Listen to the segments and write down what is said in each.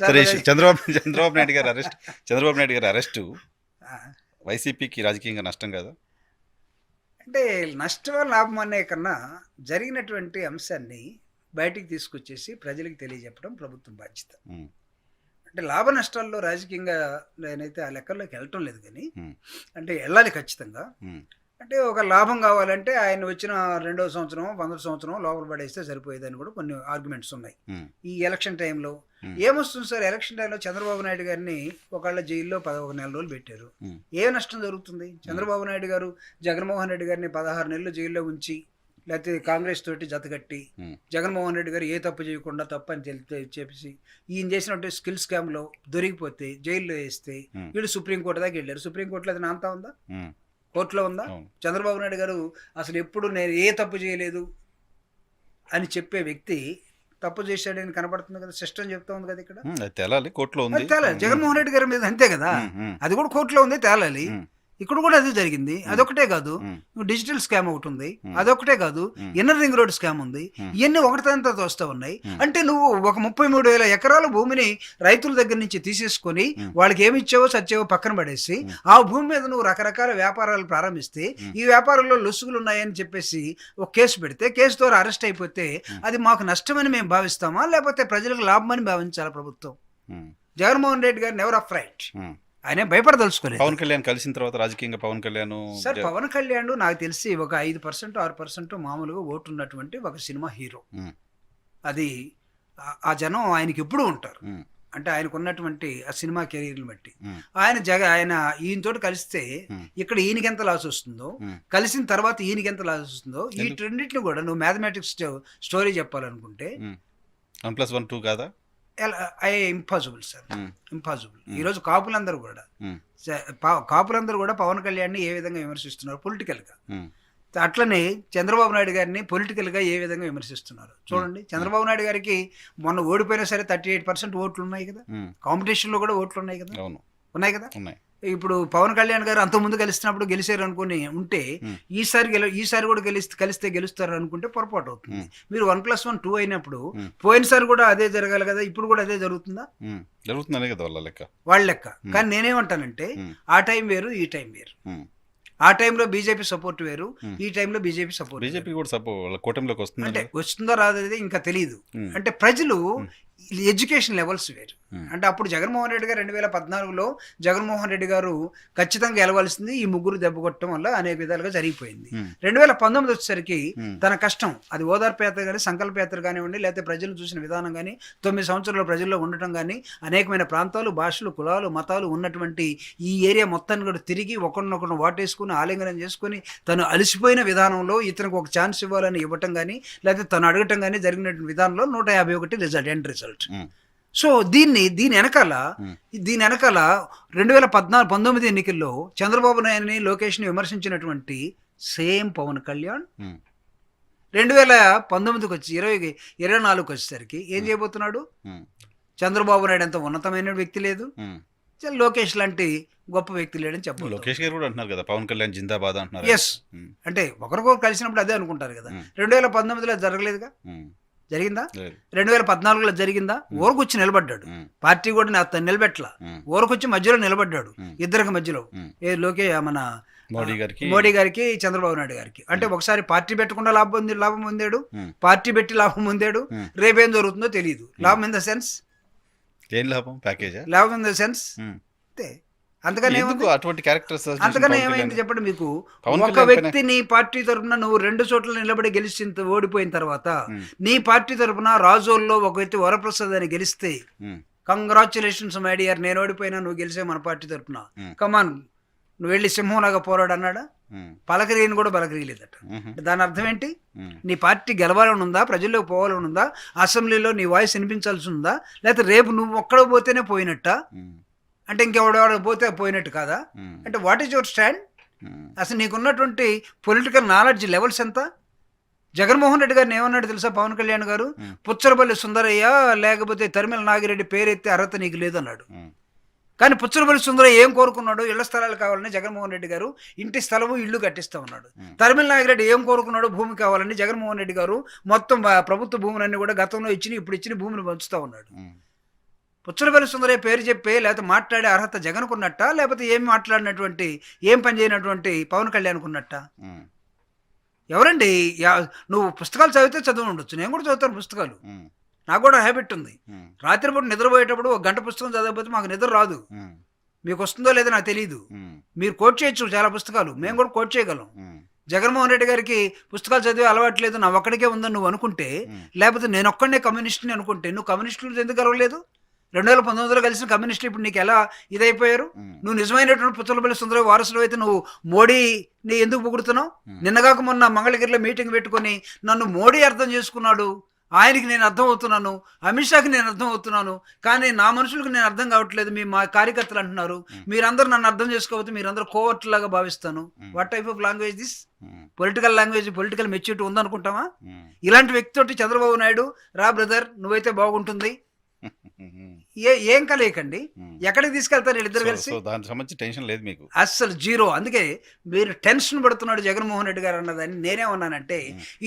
సరే తర్వాత చంద్రబాబు నాయుడు గారి అరెస్టు ఆ, వైసీపీకి రాజకీయంగా నష్టం కదా? అంటే నష్టం లాభం అనే కన్నా జరిగినటువంటి అంశాన్ని బయటికి తీసుకొచ్చేసి ప్రజలకు తెలియజెప్పడం ప్రభుత్వం బాధ్యత. ఉమ్, అంటే లాభ నష్టాల్లో రాజకీయంగా నేనైతే ఆ లెక్కల్లోకి వెళ్ళటం లేదు కానీ, ఉమ్, అంటే వెళ్ళాలి ఖచ్చితంగా. ఉమ్, అంటే ఒక లాభం కావాలంటే ఆయన వచ్చిన రెండవ సంవత్సరం 100 సంవత్సరం లోపల పడేస్తే సరిపోయేదని కూడా కొన్ని ఆర్గ్యుమెంట్స్ ఉన్నాయి. ఉమ్, ఈ ఎలక్షన్ టైంలో ఉమ్, ఏమొస్తుంది సార్? ఎలక్షన్ టైంలో చంద్రబాబు నాయుడు గారిని ఒకళ్ళ జైల్లో 11 నెల రోజులు పెట్టారు. ఉమ్, ఏ నష్టం జరుగుతుంది? చంద్రబాబు నాయుడు గారు జగన్మోహన్ రెడ్డి గారిని 16 నెలలు జైల్లో ఉంచి, లేకపోతే కాంగ్రెస్ తోటి జతకట్టి, ఉమ్, జగన్మోహన్ రెడ్డి గారు ఏ తప్పు చేయకుండా తప్పు అని చెప్పేసి ఈయన చేసినట్టు స్కిల్ స్కామ్లో దొరికిపోతే జైల్లో వేస్తే ఉమ్, వీళ్ళు సుప్రీంకోర్టు దాకా వెళ్ళారు. సుప్రీంకోర్టులో అది నాంతా ఉందా? ఉమ్, కోర్టులో ఉందా? అవును. చంద్రబాబు నాయుడు గారు అసలు ఎప్పుడు నేను ఏ తప్పు చేయలేదు అని చెప్పే వ్యక్తి తప్పు చేశాడని కనబడుతుంది కదా, సిస్టమ్ చెప్తా ఉంది కదా ఇక్కడ. అది తేలాలి, కోర్టులో ఉంది. అది తేలాలి. జగన్మోహన్ రెడ్డి గారి మీద అంతే కదా, ఉమ్, ఉమ్, అది కూడా కోర్టులో ఉంది, తేలాలి. ఉమ్, ఇక్కడ కూడా అదే జరిగింది. అదొకటే కాదు, ఉమ్, డిజిటల్ స్కామ్ ఒకటి ఉంది. ఉమ్, అదొకటే కాదు, ఉమ్, ఇన్నర్ రింగ్ రోడ్ స్కామ్ ఉంది. ఉమ్, ఇవన్నీ ఒకటితో వస్తూ ఉన్నాయి. ఉమ్, అంటే నువ్వు ఒక 33,000 ఎకరాల భూమిని రైతుల దగ్గర నుంచి తీసేసుకొని ఉమ్, వాళ్ళకి ఏమి ఇచ్చావో సచ్చావో పక్కన పడేసి ఉమ్, ఆ భూమి మీద నువ్వు రకరకాల వ్యాపారాలు ప్రారంభిస్తే ఉమ్, ఈ వ్యాపారంలో లొసుగులు ఉన్నాయని చెప్పేసి ఒక కేసు పెడితే, కేసు ద్వారా అరెస్ట్ అయిపోతే ఉమ్, అది మాకు నష్టమని మేము భావిస్తామా, లేకపోతే ప్రజలకు లాభమని భావించాలా ప్రభుత్వం? ఉమ్, జగన్మోహన్ రెడ్డి గారు నెవర్ అఫ్రైట్, ఉమ్. ఆయన భయపడదలుచుకోలేదు. పవన్ కళ్యాణ్ కలిసిన తర్వాత రాజకీయంగా పవన్ కళ్యాణ్ సార్, పవన్ కళ్యాణ్ నాకు తెలిసి ఒక 5% 6% మామూలుగా ఓటు ఉన్నటువంటి ఒక సినిమా హీరో. ఉమ్, అది ఆ జనం ఆయనకి ఎప్పుడూ ఉంటారు. ఉమ్, అంటే ఆయనకు ఉన్నటువంటి ఆ సినిమా కెరీర్ని బట్టి ఉమ్, ఆయన ఈయనతోటి కలిస్తే ఉమ్, ఇక్కడ ఈయనకి ఎంత లాస్ వస్తుందో, ఉమ్. కలిసిన తర్వాత ఈయనకి ఎంత లాస్ వస్తుందో, ఈ ఎందుకు? రెండింటిని కూడా నువ్వు మ్యాథమెటిక్స్ స్టోరీ చెప్పాలనుకుంటే 1+1 2 కాదా? ఇంపాసిబుల్ సార్, ఉమ్, ఇంపాసిబుల్. ఉమ్, ఈరోజు కాపులందరూ కూడా ఉమ్, కాపులందరూ కూడా పవన్ కళ్యాణ్ని ఏ విధంగా విమర్శిస్తున్నారు పొలిటికల్గా, ఉమ్, అట్లనే చంద్రబాబు నాయుడు గారిని పొలిటికల్గా ఏ విధంగా విమర్శిస్తున్నారు చూడండి. చంద్రబాబు నాయుడు గారికి మొన్న ఓడిపోయినా సరే 38% ఓట్లు ఉన్నాయి కదా, ఉమ్, కాంపిటీషన్లో కూడా ఓట్లు ఉన్నాయి కదా, అవును, ఉన్నాయి కదా. ఉన్నాయి. ఇప్పుడు పవన్ కళ్యాణ్ గారు అంతకుముందు కలిసినప్పుడు గెలిచారు అనుకుని ఉంటే ఉమ్, ఈసారి కూడా కలిస్తే గెలుస్తారు అనుకుంటే పొరపాటు అవుతుంది. ఉమ్, మీరు 1+1 2 అయినప్పుడు ఉమ్, పోయినసారి కూడా అదే జరగాలి కదా, ఇప్పుడు కూడా అదే జరుగుతుందా? ఉమ్. జరుగుతుందనే కదా వాళ్ళ లెక్క. వాళ్ళ లెక్క. ఉమ్, కానీ నేనేమంటానంటే ఉమ్, ఆ టైం వేరు, ఈ టైం వేరు. ఉమ్, ఆ టైంలో బీజేపీ సపోర్ట్ వేరు, ఉమ్. ఈ టైంలో బీజేపీ సపోర్ట్ వేరు. బీజేపీ కూడా వాళ్ళ కూటమిలోకి వస్తుంది. అంటే వస్తుందో రాదనేది ఇంకా తెలియదు. ఉమ్, అంటే ప్రజలు ఉమ్, ఎడ్యుకేషన్ లెవెల్స్ వేరు. ఉమ్, అంటే అప్పుడు జగన్మోహన్ రెడ్డి గారు 2014లో జగన్మోహన్ రెడ్డి గారు ఖచ్చితంగా గెలవాల్సింది, ఈ ముగ్గురు దెబ్బ కొట్టడం వల్ల అనేక విధాలుగా జరిగిపోయింది. ఉమ్, 2019 వచ్చేసరికి ఉమ్, తన కష్టం, అది ఓదార్పేత్ర కానీ సంకల్పయాత్ర కానివ్వండి, లేకపోతే ప్రజలు చూసిన విధానం కానీ, 9 సంవత్సరాలు ప్రజల్లో ఉండటం కానీ, అనేకమైన ప్రాంతాలు, భాషలు, కులాలు, మతాలు ఉన్నటువంటి ఈ ఏరియా మొత్తాన్ని కూడా తిరిగి ఒకరినొకరు వాటేసుకుని ఆలింగనం చేసుకుని తను అలసిపోయిన విధానంలో ఇతనికి ఒక ఛాన్స్ ఇవ్వాలని ఇవ్వటం కానీ, లేకపోతే తను అడగటం కానీ జరిగినటువంటి విధానంలో 151 రిజల్ట్, ఎండ్ రిజల్ట్. ఉమ్, సో దీని వెనకాల ఉమ్, 2019 ఎన్నికల్లో చంద్రబాబు నాయుడిని, లోకేష్ని విమర్శించినటువంటి సేమ్ పవన్ కళ్యాణ్ ఉమ్, 2019కి వచ్చి 2024కి వచ్చేసరికి ఏం చేయబోతున్నాడు? ఉమ్, చంద్రబాబు నాయుడు అంత ఉన్నతమైన వ్యక్తి లేదు, ఉమ్. లోకేష్ లాంటి గొప్ప వ్యక్తి లేడని చెప్పారు. లోకేష్ గారు కూడా అంటున్నారు కదా, పవన్ కళ్యాణ్ జిందాబాద్ అంటున్నారు. ఎస్, ఉమ్, అంటే ఒకరికొకరు కలిసినప్పుడు అదే అనుకుంటారు కదా. ఉమ్, 2019లో జరగలేదుగా, ఉమ్, జరిగిందా? లేదు. 2014లో జరిగిందా? ఊరకొచ్చి నిలబడ్డాడు, ఉమ్, పార్టీ కూడా అతను నిలబెట్టలా, ఉమ్, ఊరకొచ్చి మధ్యలో నిలబడ్డాడు, ఉమ్, ఇద్దరికి మధ్యలో. ఉమ్. మన మోడీ గారికి చంద్రబాబు నాయుడు గారికి. అంటే ఒకసారి పార్టీ పెట్టకుండా లాభం పొందాడు, ఉమ్, పార్టీ పెట్టి లాభం పొందాడు. ఉమ్. రేపేం జరుగుతుందో తెలియదు. లాభం ఇన్ ద సెన్స్, ఏం లాభం? ప్యాకేజా? లాభం ఇన్ ద సెన్స్ ఉమ్. అంతే. అంతగానే ఎందుకు ఏముంది? అటువంటి క్యారెక్టర్స్? అంతగానే ఏమైంది చెప్పండి మీకు? పవన్ ఒక కళ్యాణ్ వ్యక్తిని పార్టీ తరపున నువ్వు 2 చోట్ల నిలబడి ఓడిపోయిన తర్వాత ఉమ్, నీ పార్టీ తరపున రాజోల్లో ఒక వ్యక్తి వరప్రసాద్ అని గెలిస్తే, ఉమ్, కంగ్రాచులేషన్స్ మై డియర్, నేను ఓడిపోయినా, నువ్వు గెలిచే మన పార్టీ తరపున, ఉమ్, కమాన్ నువ్వు వెళ్ళి సింహంలాగా పోరాడు అన్నాడా? ఉమ్, పలకరియని కూడా పలకరియలేదట. ఉమ్, అంటే దాని అర్థం ఏంటి? ఉమ్, నీ పార్టీ గెలవాలని ఉందా, ప్రజల్లోకి పోవాలని ఉందా, అసెంబ్లీలో నీ వాయిస్ వినిపించాల్సి ఉందా, లేకపోతే రేపు నువ్వు ఒక్కడ పోతేనే పోయినట్ట, ఉమ్, అంటే ఇంకెవడెవడ పోతే పోయినట్టు కాదా? ఉమ్, అంటే వాట్ ఈజ్ యువర్ స్టాండ్? ఉమ్, అసలు నీకున్నటువంటి పొలిటికల్ నాలెడ్జ్ లెవెల్స్ ఎంత? జగన్మోహన్ రెడ్డి గారిని ఏమన్నాడు తెలుసా పవన్ కళ్యాణ్ గారు? ఉమ్, పుచ్చలపల్లి సుందరయ్య లేకపోతే తరిమల నాగిరెడ్డి పేరెత్తే అర్హత నీకు లేదన్నాడు. ఉమ్, కానీ పుచ్చలపల్లి సుందరయ్య ఏం కోరుకున్నాడు? ఇళ్ల స్థలాలు కావాలని జగన్మోహన్ రెడ్డి గారు ఇంటి స్థలము ఇల్లు కట్టిస్తా ఉన్నాడు. ఉమ్, తరిమల నాగిరెడ్డి ఏం కోరుకున్నాడు? భూమి కావాలని జగన్మోహన్ రెడ్డి గారు మొత్తం ప్రభుత్వ భూములన్నీ కూడా గతంలో ఇప్పుడు ఇచ్చిన భూమిని పంచుతా ఉన్నాడు. ఉమ్. పుచ్చలపల్లి సుందరయ్య పేరు చెప్పి లేకపోతే మాట్లాడే అర్హత జగన్కు ఉన్నట్ట, లేకపోతే ఏం మాట్లాడినటువంటి ఏం పని చేయనటువంటి పవన్ కళ్యాణ్కు ఉన్నట్ట? ఉమ్, ఎవరండి? నువ్వు పుస్తకాలు చదివితే చదువు ఉండొచ్చు, నేను కూడా చదువుతాను పుస్తకాలు, ఉమ్, నాకు కూడా హ్యాబిట్ ఉంది. ఉమ్, రాత్రిపూట నిద్రపోయేటప్పుడు ఒక గంట పుస్తకం చదవకపోతే మాకు నిద్ర రాదు. ఉమ్, మీకు వస్తుందో లేదో నాకు తెలియదు. ఉమ్, మీరు కోట్ చేయొచ్చు చాలా పుస్తకాలు, మేము కూడా కోట్ చేయగలం. ఉమ్, జగన్మోహన్ రెడ్డి గారికి పుస్తకాలు చదివే అలవాటు లేదు, నా ఒక్కడికే ఉందని నువ్వు అనుకుంటే, లేకపోతే నేను ఒక్కడనే కమ్యూనిస్ట్ని అనుకుంటే, నువ్వు కమ్యూనిస్టులు ఎందుకు కలవలేదు? 2019లో కలిసిన కమ్యూనిస్టులు ఇప్పుడు నీకు ఎలా ఇదైపోయారు? నువ్వు నిజమైనటువంటి పుచ్చలపల్లి సుందరయ్య వారసులు అయితే నువ్వు మోడీని ఎందుకు పొగుడుతున్నావు? నిన్నగాక మొన్న మంగళగిరిలో మీటింగ్ పెట్టుకొని నన్ను మోడీ అర్థం చేసుకున్నాడు, ఆయనకి నేను అర్థం అవుతున్నాను, అమిత్ షాకి నేను అర్థం అవుతున్నాను, కానీ నా మనుషులకు నేను అర్థం కావట్లేదు, మా కార్యకర్తలు అంటున్నారు, మీరందరూ నన్ను అర్థం చేసుకోకపోతే మీరందరూ కోవర్ట్ లాగా భావిస్తాను. What type of language this? Political language, political maturity ఉందనుకుంటావా? ఇలాంటి వ్యక్తితోటి చంద్రబాబు నాయుడు రా బ్రదర్ నువ్వైతే బాగుంటుంది, ఏం కలయకండి. ఎక్కడికి తీసుకెళ్తారు వీళ్ళిద్దరు కలిసి? దానికి సంబంధించి టెన్షన్ లేదు మీకు అస్సలు జీరో. అందుకే మీరు టెన్షన్ పడుతున్నాడు జగన్మోహన్ రెడ్డి గారు అన్నదాన్ని నేనేమన్నానంటే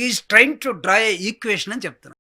is trying to draw a equation అని చెప్తున్నాను.